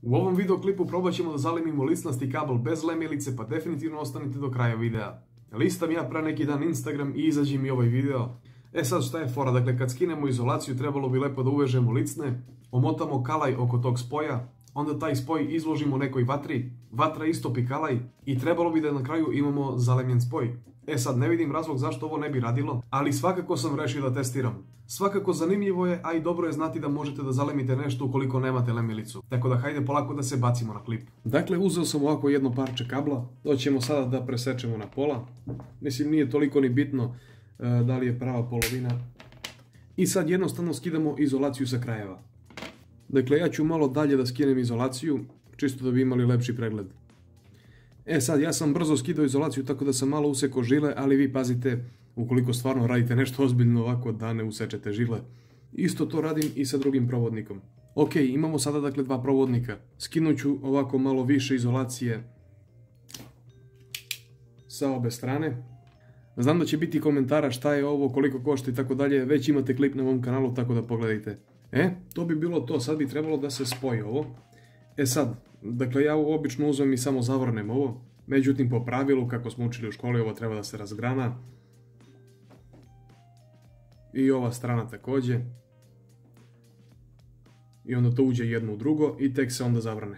U ovom videoklipu probat ćemo da zalemimo licnasti kabel bez lemilice, pa definitivno ostanite do kraja videa. Listam ja pre neki dan Instagram i izađe mi ovaj video. Sad šta je fora, dakle kad skinemo izolaciju trebalo bi lepo da uvežemo licne, omotamo kalaj oko tog spoja, onda taj spoj izložimo nekoj vatri, vatra istopi kalaj i trebalo bi da na kraju imamo zalemljen spoj. Sad ne vidim razlog zašto ovo ne bi radilo, ali svakako sam rešio da testiram. Svakako zanimljivo je, a i dobro je znati da možete da zalemite nešto ukoliko nemate lemilicu. Tako da hajde polako da se bacimo na klip. Dakle, uzeo sam ovako jedno parče kabla, to ćemo sada da presečemo na pola. Mislim, nije toliko ni bitno da li je prava polovina. I sad jednostavno skidamo izolaciju sa krajeva. Dakle, ja ću malo dalje da skinem izolaciju, čisto da bi imali lepši pregled. Sad, ja sam brzo skidao izolaciju tako da sam malo usekao žile, ali vi pazite, ukoliko stvarno radite nešto ozbiljno ovako, da ne usečete žile. Isto to radim i sa drugim provodnikom. Ok, imamo sada dakle dva provodnika. Skinut ću ovako malo više izolacije sa obe strane. Znam da će biti komentara šta je ovo, koliko košta i tako dalje, već imate klip na mom kanalu, tako da pogledajte. To bi bilo to, sad bi trebalo da se spoji ovo. Sad, dakle ja obično uzmem i samo zavrnem ovo, međutim po pravilu, kako smo učili u školi, ovo treba da se razgrana. I ova strana takođe. I onda to uđe jedno u drugo i tek se onda zavrne.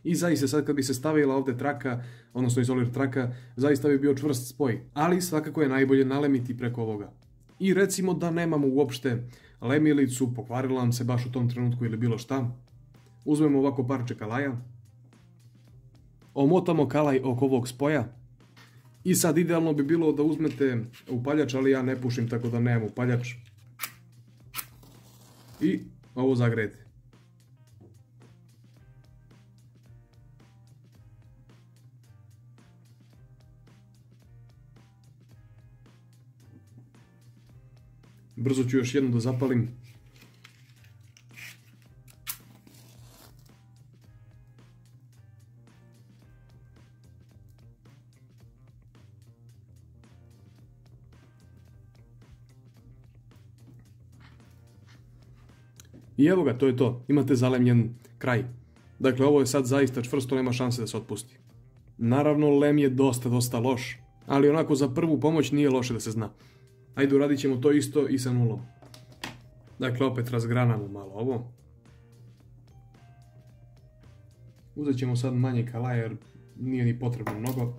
I zaista sad kad bi se stavila ovde traka, odnosno izolir traka, zaista bi bio čvrst spoj, ali svakako je najbolje nalemiti preko ovoga. I recimo da nemamo uopšte lemilicu, pokvarila nam se baš u tom trenutku ili bilo šta. Uzmemo ovako parče kalaja, omotamo kalaj oko ovog spoja i sad idealno bi bilo da uzmete upaljač, ali ja ne pušim tako da nemam upaljač. I ovo zagrejete. Brzo ću još jednu da zapalim. I evo ga, to je to. Imate zalemljen kraj. Dakle, ovo je sad zaista čvrsto, nema šanse da se otpusti. Naravno, lem je dosta loš, ali onako za prvu pomoć nije loše da se zna. Ajde, uradit ćemo to isto i sa nulom. Dakle, opet razgranamo malo ovo. Uzet ćemo sad manje kalaja jer nije ni potrebno mnogo.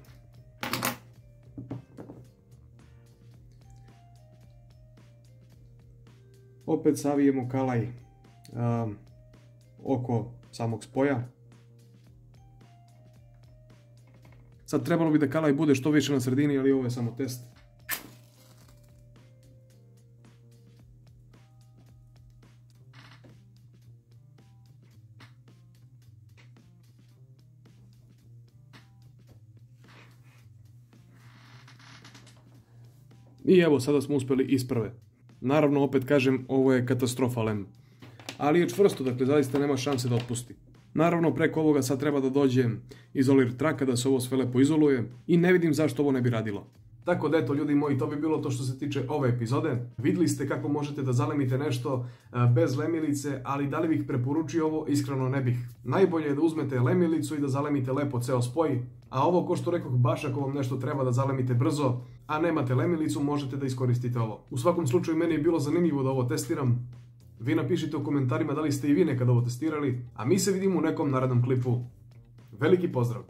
Opet savijemo kalaj oko samog spoja. Sad trebalo bi da kalaj bude što više na sredini, ali ovo je samo test. I evo, sada smo uspeli iz prve. Naravno, opet kažem, ovo je katastrofa lem. Ali je čvrsto, dakle, zaista nema šanse da otpusti. Naravno, preko ovoga sad treba da dođe izolir traka, da se ovo sve lepo izoluje i ne vidim zašto ovo ne bi radilo. Tako da eto, ljudi moji, to bi bilo to što se tiče ove epizode. Videli ste kako možete da zalemite nešto bez lemilice, ali da li bih preporučio ovo? Iskreno ne bih. Najbolje je da uzmete lemilicu i da zalemite lepo ceo spoj, a ovo, ko što rekoh, baš ako vam nešto treba da zalemite brzo, a nemate lemilicu, možete da iskoristite ovo. U svakom slučaju, meni je bilo zanimljivo da ovo testiram. Vi napišite u komentarima da li ste i vi nekad ovo testirali, a mi se vidimo u nekom narednom klipu. Veliki pozdrav!